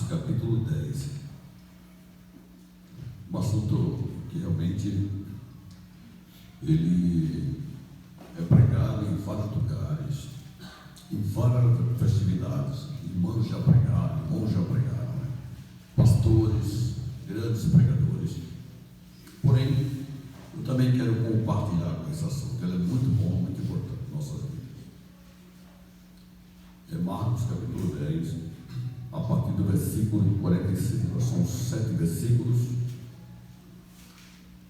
capítulo 10. Um assunto que realmente ele é pregado em vários lugares, em várias festividades. Irmãos já pregaram, né? Pastores, grandes pregadores. Porém, eu também quero compartilhar com esse assunto. Ele é muito bom, muito importante em nossas vidas. É Marcos capítulo 10, a partir do versículo 45. São 7 versículos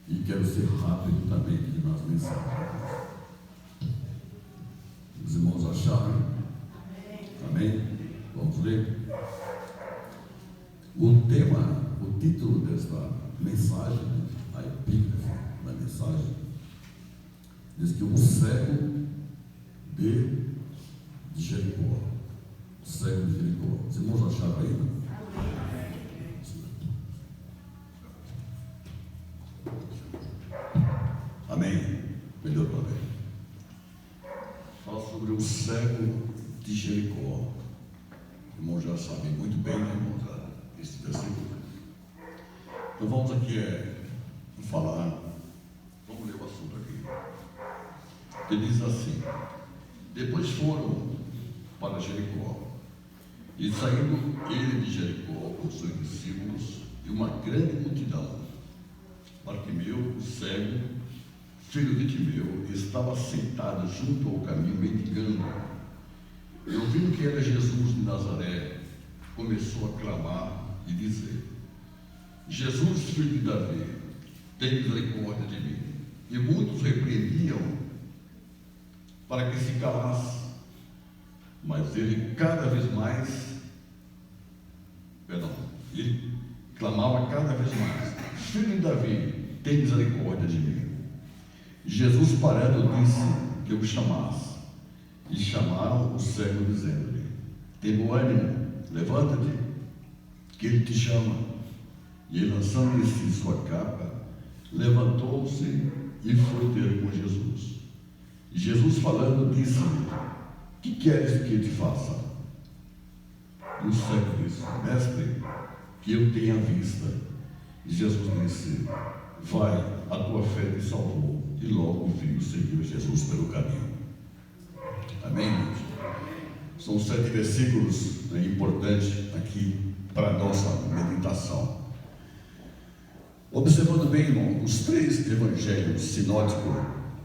e quero ser rápido também aqui nas mensagens. Os irmãos acharam? Amém? Vamos ler? O título desta mensagem, a epígrafe da mensagem, diz que o cego de Jericó. O cego de Jericó. Os irmãos acharam aí? Amém? Melhorou, amém. Fala sobre o cego de Jericó. Os irmãos já sabem muito bem, né, irmãos, esse versículo. Então vamos aqui falar, vamos ler o assunto aqui. Ele diz assim: depois foram para Jericó, e saindo ele de Jericó com seus discípulos e uma grande multidão, Bartimeu, o cego, filho de Timeu, estava sentado junto ao caminho mendigando. E ouvindo que era Jesus de Nazaré, começou a clamar e dizer: Jesus, filho de Davi, tem misericórdia de mim. E muitos repreendiam para que se calasse, mas ele clamava cada vez mais: Filho de Davi, tem misericórdia de mim. Jesus, parando, disse que o chamasse. E chamaram o cego, dizendo-lhe: tem bom ânimo, levanta-te, que ele te chama. E ele, lançando em si sua capa, levantou-se e foi ter com Jesus. E Jesus, falando, disse-lhe: que queres que eu te faça? E o cego disse: Mestre, que eu tenha vista. E Jesus disse: vai, a tua fé te salvou. E logo viu, seguiu Jesus pelo caminho. Amém, irmãos? São 7 versículos importantes aqui para a nossa meditação. Observando bem, irmão, os 3 evangelhos sinóticos,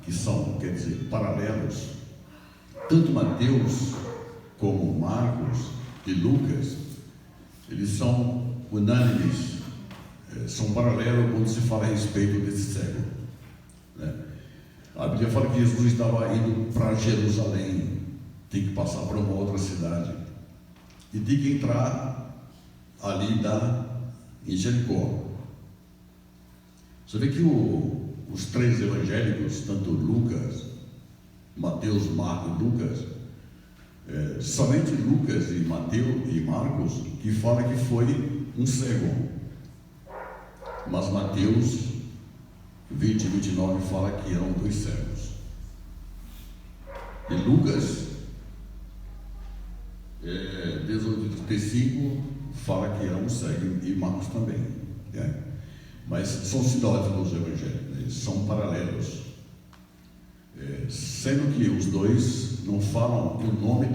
que são, quer dizer, paralelos, tanto Mateus como Marcos e Lucas, eles são unânimes, são paralelos quando se fala a respeito desse cego, né? A Bíblia fala que Jesus estava indo para Jerusalém, tem que passar por uma outra cidade e tem que entrar ali em Jericó. Você vê que os 3 evangélicos, tanto Lucas, Mateus, Marcos e Lucas, somente Lucas e Mateus e Marcos que fala que foi um cego, mas Mateus 20 e 29 fala que eram 2 cegos. E Lucas 18 e 35 fala que era um cego, e Marcos também, né? Mas são sinónimos dos evangelhos, eles são paralelos, sendo que os 2 não falam o nome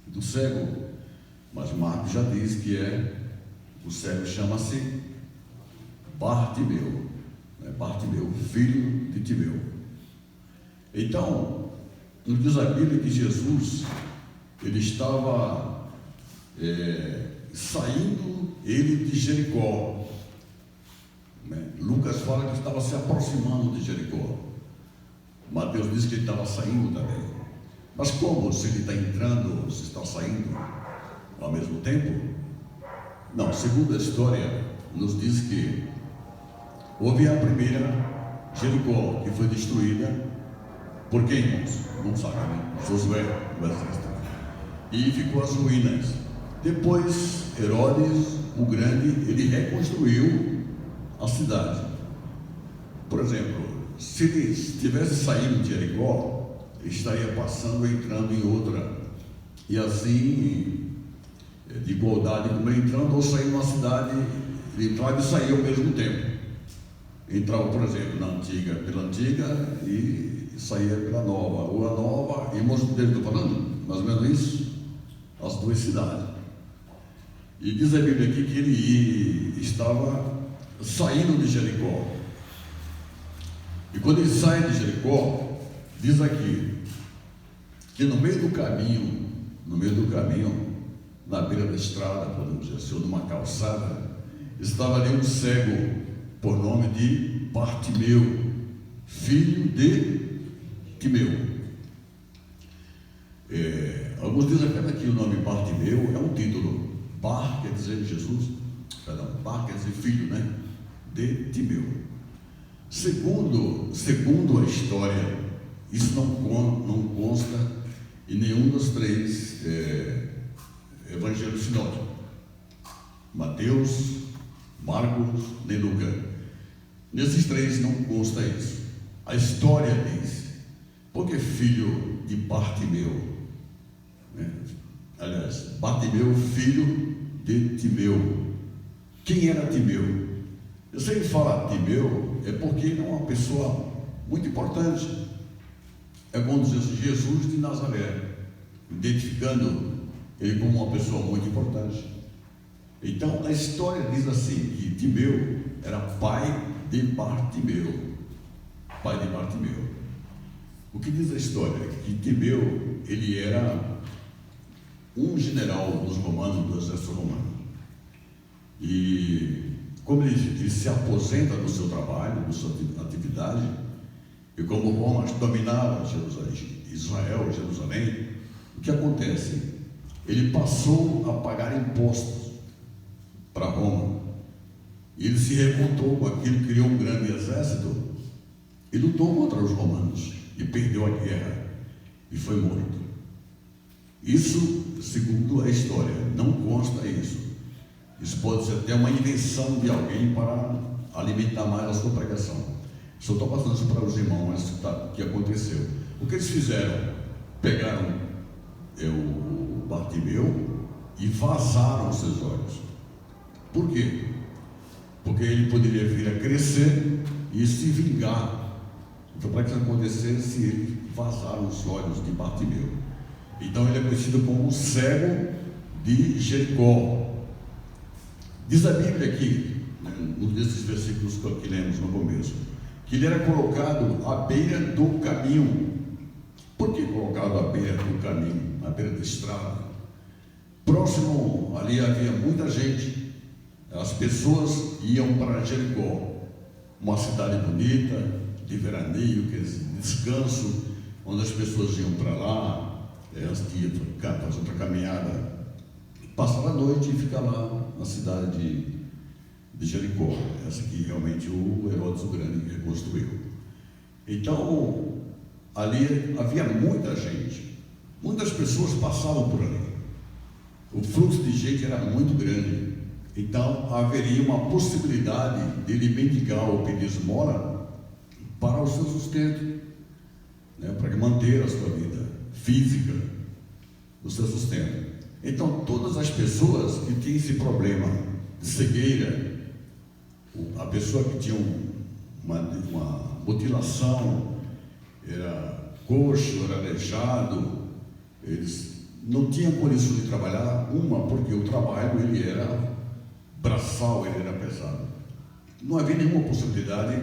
do cego, mas Marcos já diz que o cego chama-se Bartimeu, Bartimeu, filho de Timeu. Então, nos diz a Bíblia que Jesus, ele estava saindo de Jericó, né? Lucas fala que estava se aproximando de Jericó. Mateus diz que ele estava saindo também. Mas como? Se ele está entrando, se está saindo ao mesmo tempo? Não, segundo a história, nos diz que houve a primeira Jericó, que foi destruída por quem, irmãos? Não sabe, né? Josué, o exército. E ficou as ruínas. Depois, Herodes, o Grande, ele reconstruiu a cidade. Por exemplo, se ele tivesse saído de Jericó, ele estaria passando e entrando em outra. E assim de igualdade, como ele entrando ou saindo de uma cidade, ele entrava e saía ao mesmo tempo. Entrava, por exemplo, pela antiga e saía pela nova, ou a nova, irmãos dele, estou falando, mais ou menos isso, as duas cidades. E diz a Bíblia aqui que ele estava saindo de Jericó. E quando ele sai de Jericó, diz aqui que no meio do caminho, na beira da estrada, podemos dizer assim, ou numa calçada, estava ali um cego por nome de Bartimeu, filho de Timeu. Alguns dizem até que o nome Bartimeu é um título. Bar quer dizer Jesus, Bar quer dizer filho, né? De Timeu. Segundo a história, isso não consta em nenhum dos três evangelhos sinóticos, Mateus, Marcos, nem Lucas. Nesses três não consta isso. A história diz, porque filho de Bartimeu, né? Aliás, Bartimeu, filho de Timeu. Quem era Timeu? Eu sei que falar Timeu é porque ele é uma pessoa muito importante. É bom dizer assim, Jesus de Nazaré, identificando ele como uma pessoa muito importante. Então a história diz assim, que Timeu era pai de Bartimeu. Pai de Bartimeu. O que diz a história? Que Timeu, ele era um general dos romanos, do exército romano. E como ele se aposenta do seu trabalho, da sua atividade, e como Roma dominava Jerusalém, o que acontece? Ele passou a pagar impostos para Roma. E ele se revoltou com aquilo, criou um grande exército e lutou contra os romanos e perdeu a guerra e foi morto. Isso, segundo a história, não consta isso. Isso pode ser até uma invenção de alguém para alimentar mais a sua pregação. Só estou passando isso para os irmãos, o que aconteceu. O que eles fizeram? Pegaram o Bartimeu e vazaram os seus olhos. Por quê? Porque ele poderia vir a crescer e se vingar. Então, para que isso acontecesse, ele vazaram os olhos de Bartimeu. Então, ele é conhecido como o cego de Jericó. Diz a Bíblia aqui, num desses versículos que lemos no começo, que ele era colocado à beira do caminho. Por que colocado à beira do caminho, à beira da estrada? Próximo ali havia muita gente. As pessoas iam para Jericó, uma cidade bonita, de veraneio, de descanso, onde as pessoas iam para lá, elas iam fazer outra caminhada, passar a noite e ficar lá na cidade de Jericó, essa que realmente o Herodes o Grande reconstruiu. Então, ali havia muita gente, muitas pessoas passavam por ali, o fluxo de gente era muito grande. Então, haveria uma possibilidade de ele mendigar ou pedir esmola para o seu sustento, né, para manter a sua vida física, o seu sustento. Então, todas as pessoas que tinham esse problema de cegueira, a pessoa que tinha uma mutilação, era coxo, era aleijado, eles não tinham condição de trabalhar, porque o trabalho ele era braçal, ele era pesado. Não havia nenhuma possibilidade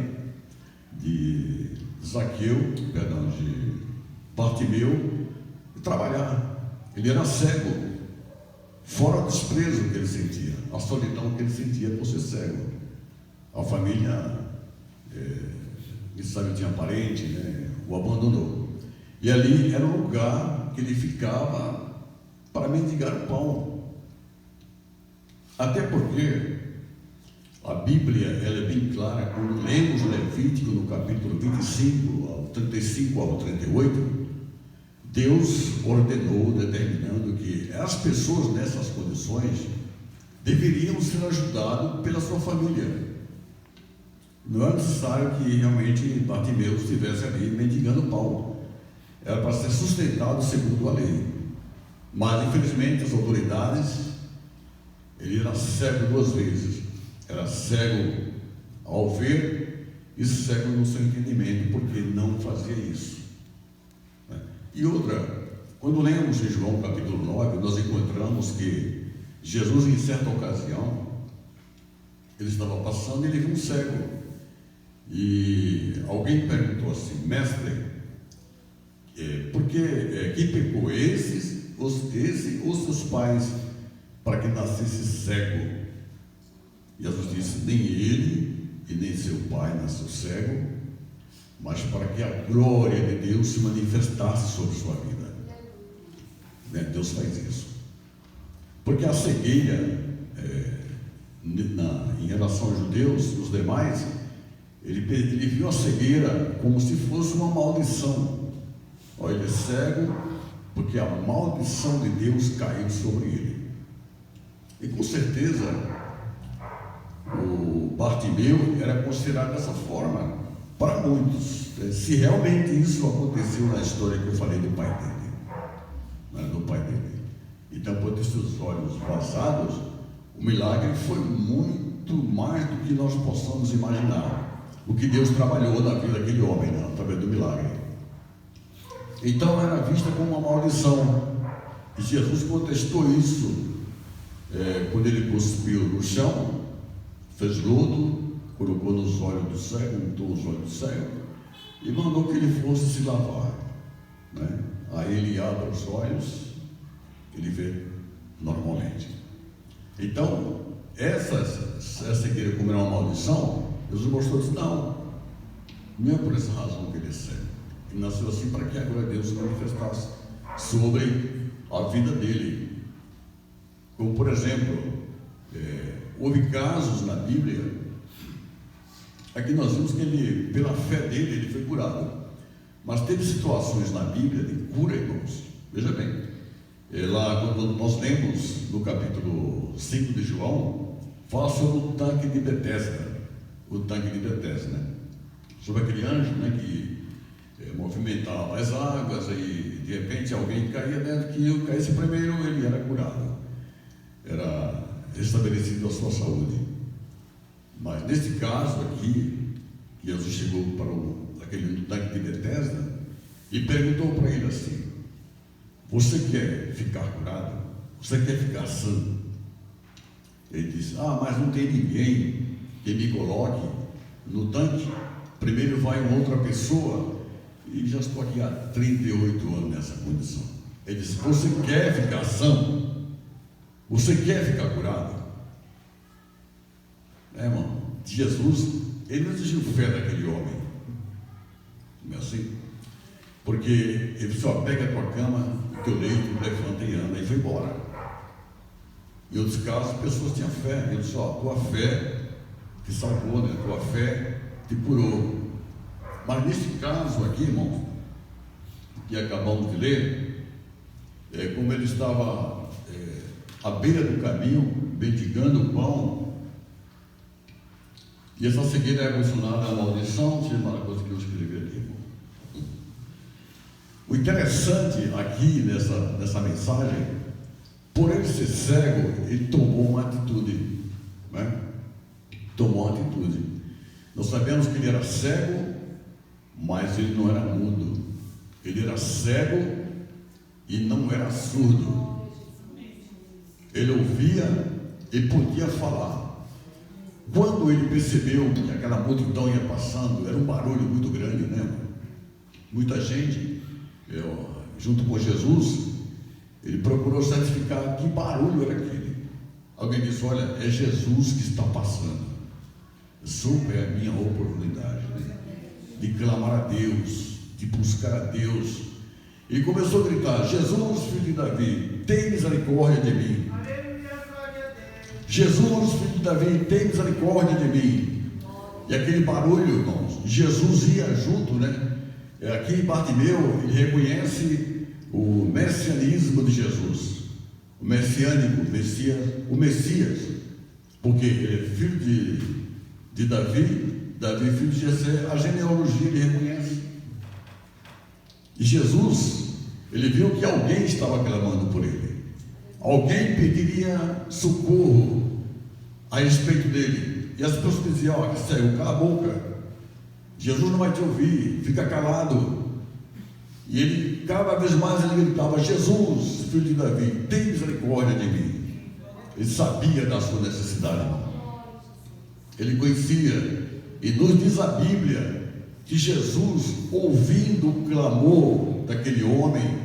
de Bartimeu trabalhar. Ele era cego, fora o desprezo que ele sentia, a solidão que ele sentia por ser cego. A família, ele sabe, tinha parente, né, o abandonou. E ali era o lugar que ele ficava para mendigar o pão. Até porque a Bíblia ela é bem clara, quando lemos Levítico no capítulo 25, ao 35 ao 38, Deus ordenou, determinando que as pessoas nessas condições deveriam ser ajudadas pela sua família. Não é necessário que realmente Bartimeu estivesse ali mendigando pão. Era para ser sustentado segundo a lei. Mas, infelizmente, as autoridades Ele era cego duas vezes. Era cego ao ver e cego no seu entendimento, porque não fazia isso. E outra, quando lemos em João capítulo 9, nós encontramos que Jesus, em certa ocasião, ele estava passando e ele viu um cego. E alguém perguntou assim: mestre, por que quem pecou, esse ou seus pais, para que nascesse cego? Jesus disse: nem ele e nem seu pai nasceu cego, mas para que a glória de Deus se manifestasse sobre sua vida. Deus faz isso. Porque a cegueira, em relação aos judeus, os demais, ele viu a cegueira como se fosse uma maldição. Olha, ele é cego porque a maldição de Deus caiu sobre ele. E com certeza o Bartimeu era considerado dessa forma para muitos, se realmente isso aconteceu na história que eu falei do pai dele. Então, por ter seus olhos vazados, o milagre foi muito mais do que nós possamos imaginar. O que Deus trabalhou na vida daquele homem, através do milagre. Então era vista como uma maldição. E Jesus contestou isso quando ele cuspiu no chão, fez lodo, colocou nos olhos do cego, untou os olhos do cego e mandou que ele fosse se lavar. Aí ele abre os olhos, ele vê normalmente. Então, essa cegueira, como era uma maldição, Jesus mostrou isso. Não é por essa razão que ele é cego. Ele nasceu assim para que a glória de Deus se manifestasse sobre a vida dele. Como, por exemplo, houve casos na Bíblia, aqui nós vimos que ele, pela fé dele, ele foi curado. Mas teve situações na Bíblia de cura, irmãos. Veja bem, lá quando nós lemos no capítulo 5 de João, fala sobre o tanque de Betesda. O tanque de Betesda, sobre aquele anjo, que movimentava as águas e de repente alguém caía dentro, que eu caísse primeiro, ele era curado, era restabelecido a sua saúde. Mas nesse caso aqui, Jesus chegou para aquele tanque de Betesda e perguntou para ele assim: você quer ficar curado? Você quer ficar sã? Ele disse: mas não tem ninguém que me coloque no tanque. Primeiro vai uma outra pessoa, e já estou aqui há 38 anos nessa condição. Ele disse: você quer ficar são? Você quer ficar curado? Irmão, Jesus, ele não exigiu fé daquele homem, não é assim? Porque ele só pega a tua cama, o teu leito, levanta e anda, e foi embora. Em outros casos, pessoas tinham fé. Ele disse: tua fé te salvou, tua fé te curou. Mas nesse caso aqui, irmãos, que acabamos de ler, como ele estava à beira do caminho, mendigando o pão, e essa cegueira é mencionada a maldição, seja uma coisa que eu escrevi aqui, irmão. O interessante aqui nessa mensagem, por ele ser cego, ele tomou uma atitude, tomou uma atitude. Nós sabemos que ele era cego, mas ele não era mudo. Ele era cego e não era surdo. Ele ouvia e podia falar. Quando ele percebeu que aquela multidão ia passando, era um barulho muito grande, muita gente, junto com Jesus, ele procurou certificar que barulho era aquele. Alguém disse: olha, é Jesus que está passando. Super é a minha oportunidade de clamar a Deus, de buscar a Deus. E começou a gritar: Jesus, filho de Davi, tem misericórdia de mim. Jesus, filho de Davi, tem misericórdia de mim. E aquele barulho, irmãos, Jesus ia junto, Aqui em Bartimeu, ele reconhece o messianismo de Jesus, o messiânico, o Messias, porque ele é filho de Davi, filho de Jessé. A genealogia ele reconhece. E Jesus, ele viu que alguém estava clamando por ele. alguém pediria socorro a respeito dele, e as pessoas diziam: ó, cego, cala a boca, Jesus não vai te ouvir, fica calado. E ele, cada vez mais ele gritava: Jesus, filho de Davi, tem misericórdia de mim. Ele sabia da sua necessidade, irmão. Ele conhecia, e nos diz a Bíblia que Jesus, ouvindo o clamor daquele homem,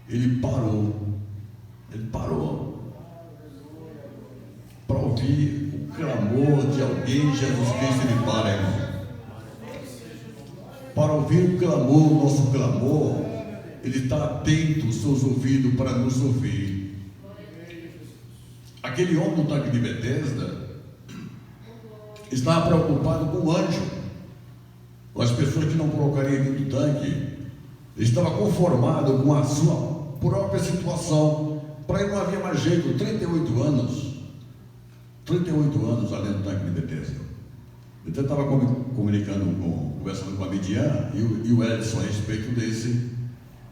ele parou para ouvir o clamor de alguém. Jesus Cristo, ele para, irmão. Para ouvir o clamor, o nosso clamor, ele está atento, os seus ouvidos, para nos ouvir. Aquele homem no tanque de Betesda estava preocupado com o anjo, com as pessoas que não colocariam dentro do tanque. Ele estava conformado com a sua própria situação. Para ele não havia mais jeito. 38 anos além do tanque de Betesda. Eu estava conversando com a Midian e o Edson a respeito desse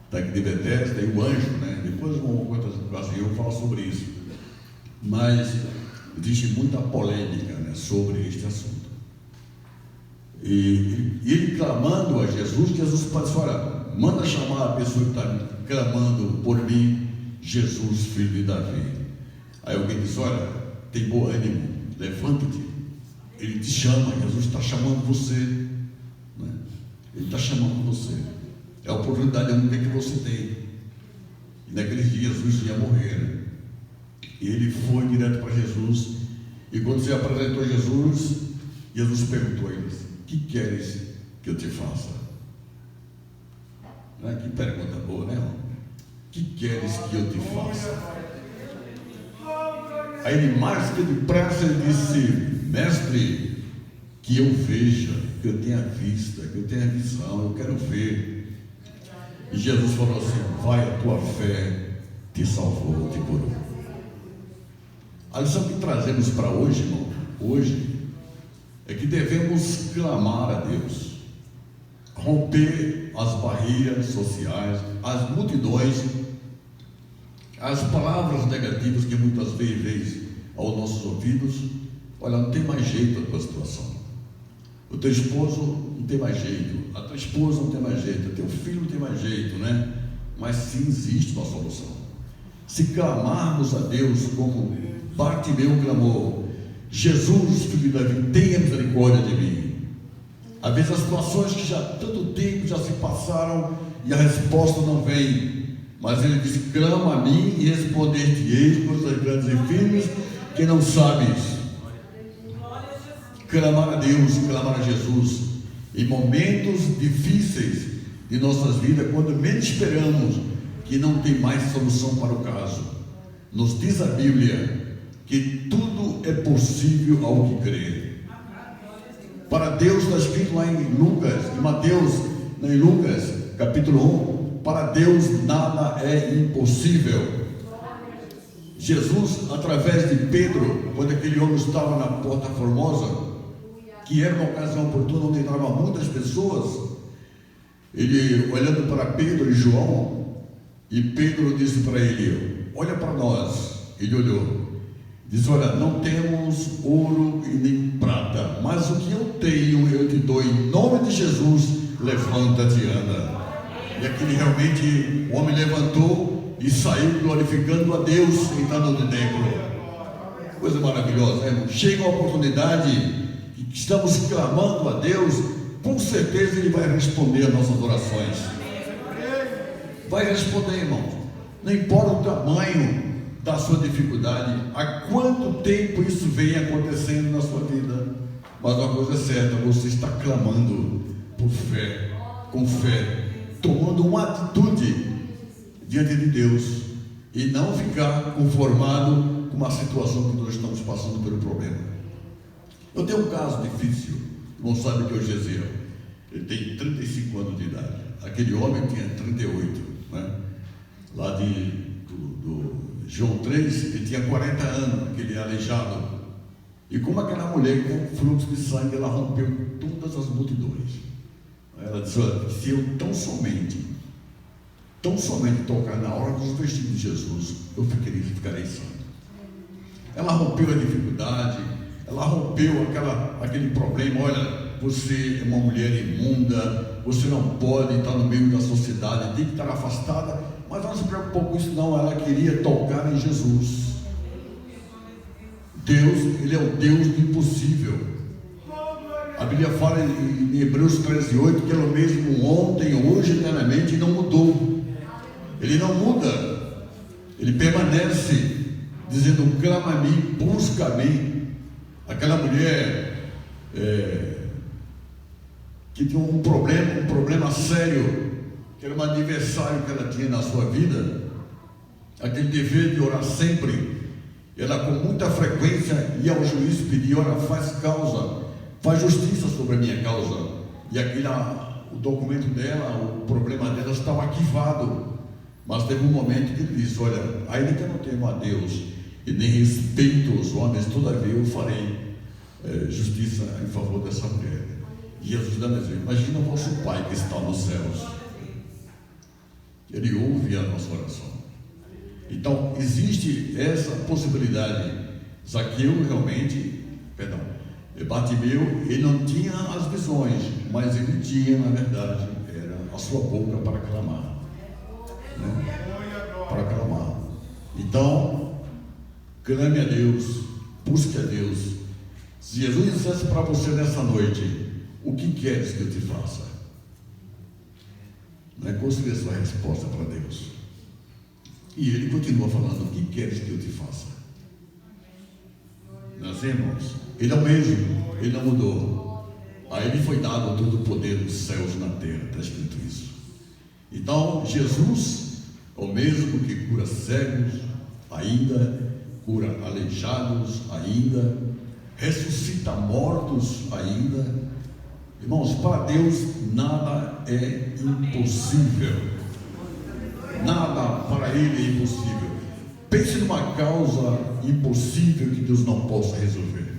tanque de Betesda e o anjo, né? Depois, uma outra ocasião, eu falo sobre isso. Mas existe muita polêmica, né, sobre este assunto. E ele clamando a Jesus, Jesus disse: olha, manda chamar a pessoa que está clamando por mim, Jesus, filho de Davi. Aí alguém disse: olha, tem bom ânimo, levanta-te. Ele te chama, Jesus está chamando você, né? Ele está chamando você. É a oportunidade única que você tem. E naqueles dias Jesus ia morrer, né? E ele foi direto para Jesus. E quando se apresentou a Jesus, Jesus perguntou a ele: o que queres que eu te faça? Que pergunta boa, né, irmão? O que queres que eu te faça? Aí ele, mais que depressa, ele disse: mestre, que eu veja, que eu tenha vista, que eu tenha visão, eu quero ver. E Jesus falou assim: vai, a tua fé te salvou, te curou. A lição que trazemos para hoje, irmão, é que devemos clamar a Deus, romper as barreiras sociais, as multidões, as palavras negativas que muitas vezes vêm aos nossos ouvidos. Olha, não tem mais jeito a tua situação. O teu esposo não tem mais jeito, a tua esposa não tem mais jeito, o teu filho não tem mais jeito, né? Mas sim, existe uma solução. Se clamarmos a Deus como Bartimeu clamou: Jesus, filho de Davi, tenha misericórdia de mim. Às vezes as situações que já tanto tempo já se passaram e a resposta não vem, mas ele diz: clama a mim e responder-te-ei coisas grandes e firmes que não sabes. Clamar a Deus, clamar a Jesus em momentos difíceis de nossas vidas, quando menos esperamos, que não tem mais solução para o caso. Nos diz a Bíblia que tudo é possível ao que crê. Para Deus, está escrito lá em Lucas, capítulo 1, para Deus nada é impossível. Jesus, através de Pedro, quando aquele homem estava na Porta Formosa, que era uma ocasião oportuna onde entravam muitas pessoas, ele olhando para Pedro e João, e Pedro disse para ele: olha para nós. Ele olhou, disse: olha, não temos ouro e nem prata, mas o que eu tenho eu te dou, em nome de Jesus, levanta-te e anda. E aquele realmente, o homem levantou e saiu glorificando a Deus, entrando no templo. Coisa maravilhosa, né, irmão? Chega a oportunidade que estamos clamando a Deus, com certeza Ele vai responder as nossas orações. Vai responder, irmão. Não importa o tamanho da sua dificuldade, há quanto tempo isso vem acontecendo na sua vida, mas uma coisa é certa: você está clamando por fé, com fé, tomando uma atitude diante de Deus, e não ficar conformado com uma situação que nós estamos passando pelo problema. Eu tenho um caso difícil. Não sabe que é o Gesiel. Ele tem 35 anos de idade. Aquele homem tinha 38, né? Lá do João 3, ele tinha 40 anos, aquele aleijado. E como aquela mulher com fluxo de sangue, ela rompeu todas as multidões. Ela disse: olha, se eu tão somente tão somente tocar na hora dos vestidos de Jesus, eu ficarei santo. Ela rompeu a dificuldade, ela rompeu aquele problema. Olha, você é uma mulher imunda, você não pode estar no meio da sociedade, tem que estar afastada. Mas ela não se preocupou com isso não, ela queria tocar em Jesus. Deus, Ele é o Deus do impossível. A Bíblia fala em Hebreus 13:8 que Ele é o mesmo ontem, hoje, eternamente, e não mudou. Ele não muda, Ele permanece, dizendo: clama a mim, busca a mim. Aquela mulher que tinha um problema sério, que era um adversário que ela tinha na sua vida, aquele dever de orar sempre. Ela com muita frequência ia ao juiz pedir: olha, faz causa, faz justiça sobre a minha causa. E o documento dela, o problema dela estava arquivado. Mas teve um momento que ele disse: olha, ainda que eu não temo a Deus e nem respeito os homens, todavia eu farei justiça em favor dessa mulher. E Jesus dá exemplo: imagina o vosso Pai que está nos céus, Ele ouve a nossa oração. Então existe essa possibilidade. Zaqueu realmente, Bartimeu, ele não tinha as visões, mas ele tinha, na verdade, era a sua boca para clamar, né? Para clamar. Então, clame a Deus, busque a Deus. Se Jesus dissesse para você nessa noite: o que queres que eu te faça? Qual seria a sua resposta para Deus? E Ele continua falando: o que queres que eu te faça? Nós irmãos, Ele é o mesmo, Ele não mudou. A Ele foi dado todo o poder dos céus e na terra, está escrito isso. Então, Jesus é o mesmo que cura cegos, ainda cura aleijados, ainda ressuscita mortos, ainda. Irmãos, para Deus nada é impossível. Nada para Ele é impossível. Pense numa causa impossível que Deus não possa resolver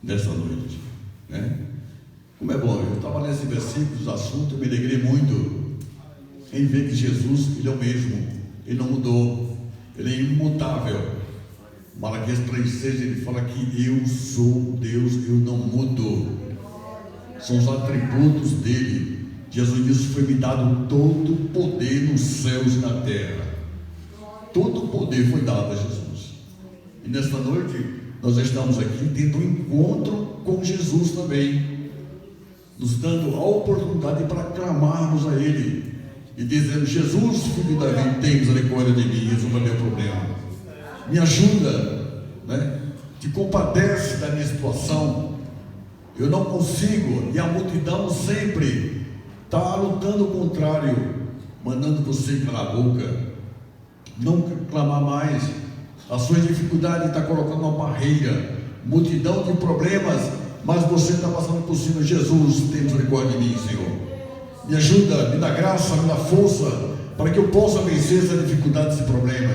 nessa noite, né? Como é bom, eu estava nesse versículo dos assuntos, eu me alegrei muito em ver que Jesus, Ele é o mesmo, Ele não mudou, Ele é imutável. Malaquias 3:6, ele fala que eu sou Deus, eu não mudo. São os atributos dele. Jesus disse: foi-me dado todo o poder nos céus e na terra. Todo o poder foi dado a Jesus. E nesta noite nós estamos aqui tendo um encontro com Jesus também, nos dando a oportunidade para clamarmos a Ele e dizendo: Jesus, filho de Davi, tem misericórdia de mim, resolva meu problema, me ajuda, né? Te compadece da minha situação, eu não consigo. E a multidão sempre está lutando o contrário, mandando você calar a boca, não clamar mais. A sua dificuldade está colocando uma barreira, multidão de problemas, mas você está passando por cima. Jesus, tem misericórdia de mim, Senhor, me ajuda, me dá graça, me dá força, para que eu possa vencer essa dificuldade, esse problema.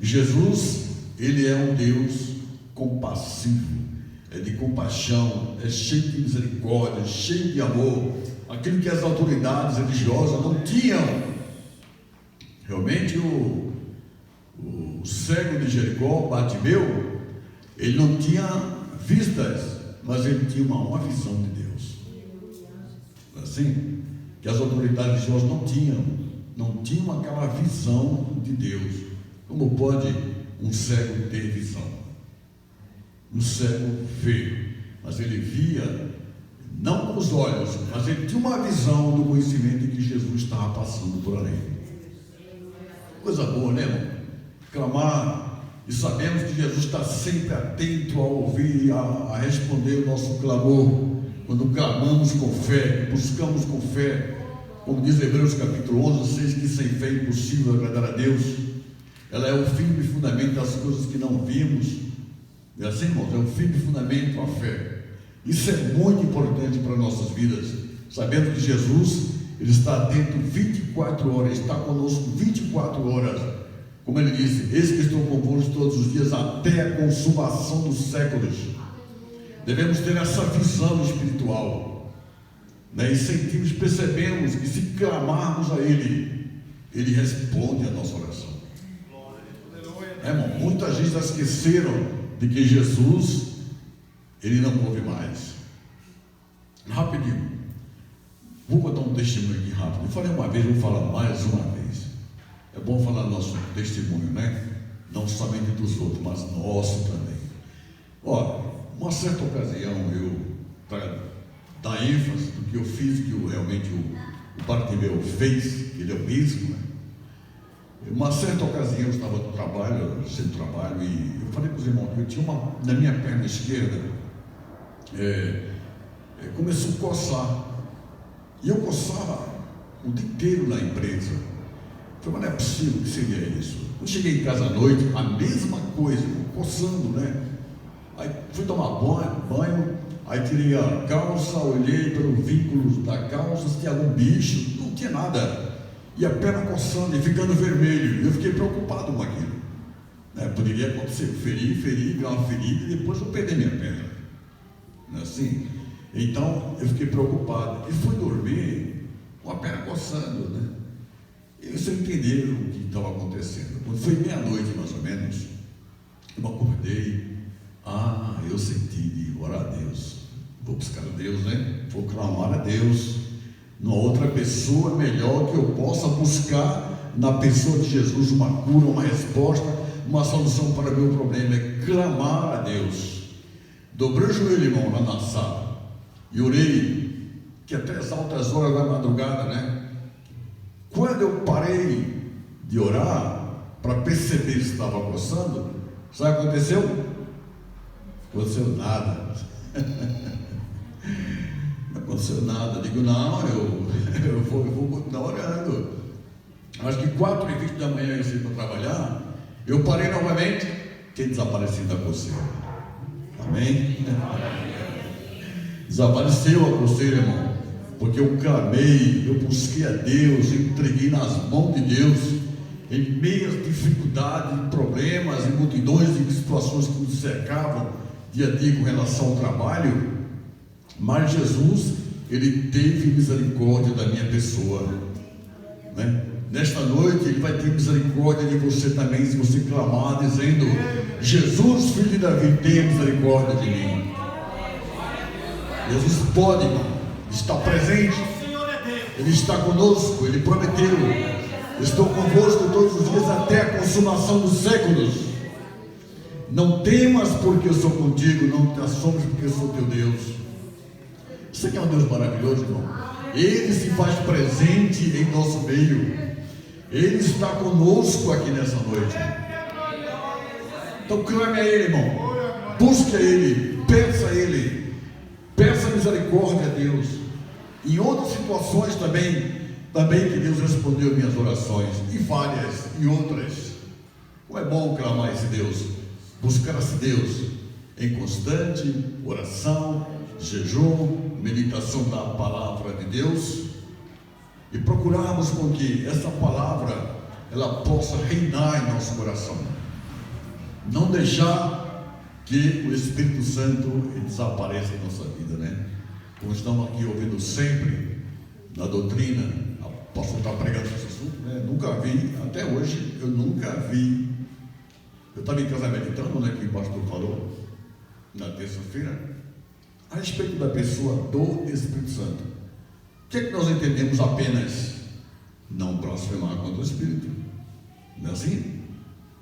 Jesus, Ele é um Deus compassivo, é de compaixão, é cheio de misericórdia, cheio de amor, aquilo que as autoridades religiosas não tinham. Realmente o cego de Jericó, Bartimeu, ele não tinha vistas, mas ele tinha uma visão de Deus, assim, que as autoridades religiosas não tinham aquela visão de Deus. Como pode um cego ter visão? Um cego vê, mas ele via não com os olhos, mas ele tinha uma visão do conhecimento de que Jesus estava passando por ali. Coisa boa, né, irmão? Clamar, e sabemos que Jesus está sempre atento a ouvir, a responder o nosso clamor, quando clamamos com fé, buscamos com fé, como diz Hebreus capítulo 11, 6, que sem fé é impossível agradar a Deus. Ela é o firme fundamento das coisas que não vimos. É assim, irmãos, é o firme fundamento, a fé. Isso é muito importante para nossas vidas, sabendo que Jesus, Ele está atento 24 horas, está conosco 24 horas, como Ele disse: eis que estou convosco todos os dias, até a consumação dos séculos. Devemos ter essa visão espiritual, né? E sentimos, percebemos que se clamarmos a Ele, Ele responde a nossa oração. Irmão, muita gente já esqueceram de que Jesus, Ele não ouve mais. Rapidinho, vou contar um testemunho aqui rápido. Eu falei uma vez, vou falar mais uma vez. É bom falar nosso testemunho, né? Não somente dos outros, mas nosso também. Olha, uma certa ocasião, eu, para dar ênfase do que eu fiz, que realmente o Bartimeu fez, que ele é o mesmo, né? Uma certa ocasião eu estava no trabalho, sem trabalho, e eu falei para os irmãos que eu tinha na minha perna esquerda, começou a coçar, e eu coçava o dia inteiro na empresa. Eu falei, mas não é possível que seria isso. Quando cheguei em casa à noite, a mesma coisa, coçando, né? Aí fui tomar banho, aí tirei a calça, olhei pelo vínculo da calça, se tinha algum bicho, não tinha nada. E a perna coçando e ficando vermelho. Eu fiquei preocupado com aquilo. Poderia acontecer, ferir, virar uma ferida e depois eu perder minha perna. Não é assim? Então eu fiquei preocupado e fui dormir com a perna coçando, né? E sem entender o que estava acontecendo. Quando foi meia-noite mais ou menos, eu acordei. Eu senti de orar a Deus. Vou buscar a Deus, né? Vou clamar a Deus. Numa outra pessoa melhor que eu possa buscar na pessoa de Jesus uma cura, uma resposta, uma solução para o meu problema. É clamar a Deus. Dobrei o joelho, irmão, lá na sala e orei, que até as altas horas da madrugada, né? Quando eu parei de orar para perceber se estava coçando, sabe o que aconteceu? Não aconteceu nada. Não aconteceu nada. Eu digo, não, eu vou continuar orando. Acho que 4h20 da manhã eu saí para trabalhar. Eu parei novamente, tinha desaparecido a coceira. Amém? Desapareceu a coceira, irmão, porque eu clamei, eu busquei a Deus, eu entreguei nas mãos de Deus, em meio às dificuldades, problemas e multidões de situações que nos cercavam dia a dia com relação ao trabalho. Mas Jesus, Ele teve misericórdia da minha pessoa, né? Nesta noite Ele vai ter misericórdia de você também, se você clamar dizendo: Jesus, filho de Davi, tenha misericórdia de mim. Jesus pode, irmão, está presente, Ele está conosco, Ele prometeu: estou convosco todos os dias até a consumação dos séculos. Não temas, porque eu sou contigo, não te assombres, porque eu sou teu Deus. Você que é um Deus maravilhoso, irmão. Ele se faz presente em nosso meio. Ele está conosco aqui nessa noite. Então clame a Ele, irmão. Busque a Ele, peça a Ele, peça misericórdia a Deus. Em outras situações também que Deus respondeu minhas orações, e várias e outras. Como é bom clamar a esse Deus, buscar esse Deus em constante oração, jejum, meditação da palavra de Deus, e procurarmos com que essa palavra ela possa reinar em nosso coração. Não deixar que o Espírito Santo desapareça em nossa vida, né? Como estamos aqui ouvindo sempre na doutrina, o pastor está pregando esse assunto, né? Nunca vi, até hoje eu nunca vi. Eu estava em casa meditando, né, que o pastor falou na terça-feira a respeito da pessoa do Espírito Santo. O que é que nós entendemos apenas? Não blasfemar contra o Espírito. Não é assim?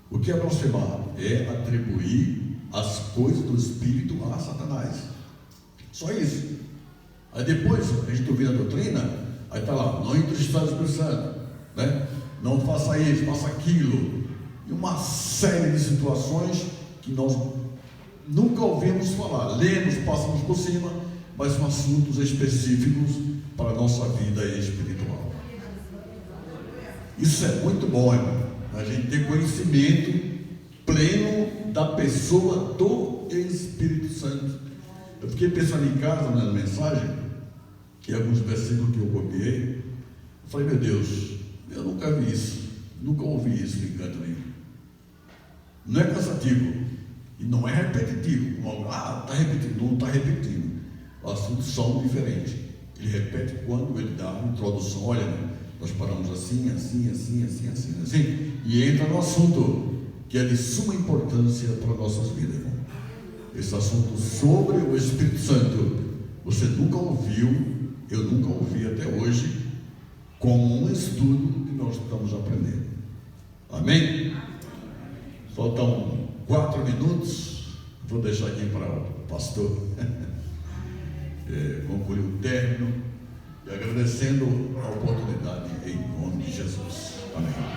O que é blasfemar? É atribuir as coisas do Espírito a Satanás. Só isso. Aí depois, a gente ouvir a doutrina, aí está lá: não entristeça o Espírito Santo, né? Não faça isso, faça aquilo. E uma série de situações que nós nunca ouvimos falar. Lemos, passamos por cima, mas são assuntos específicos para a nossa vida espiritual. Isso é muito bom, irmão. A gente ter conhecimento pleno da pessoa do Espírito Santo. Eu fiquei pensando em casa, na mensagem, e alguns versículos que eu copiei. Eu falei: meu Deus, eu nunca vi isso, nunca ouvi isso em canto nenhum. Não é cansativo e não é repetitivo. Está repetindo, não está repetindo. Os assuntos são diferentes. Ele repete quando ele dá a introdução. Olha, nós paramos assim, assim, assim, assim, assim, assim, e entra no assunto que é de suma importância para nossas vidas, irmão. Esse assunto sobre o Espírito Santo, você nunca ouviu, eu nunca ouvi até hoje, como um estudo que nós estamos aprendendo. Amém? Faltam 4 minutos, vou deixar aqui para o pastor concluir o término e agradecendo a oportunidade em nome de Jesus. Amém.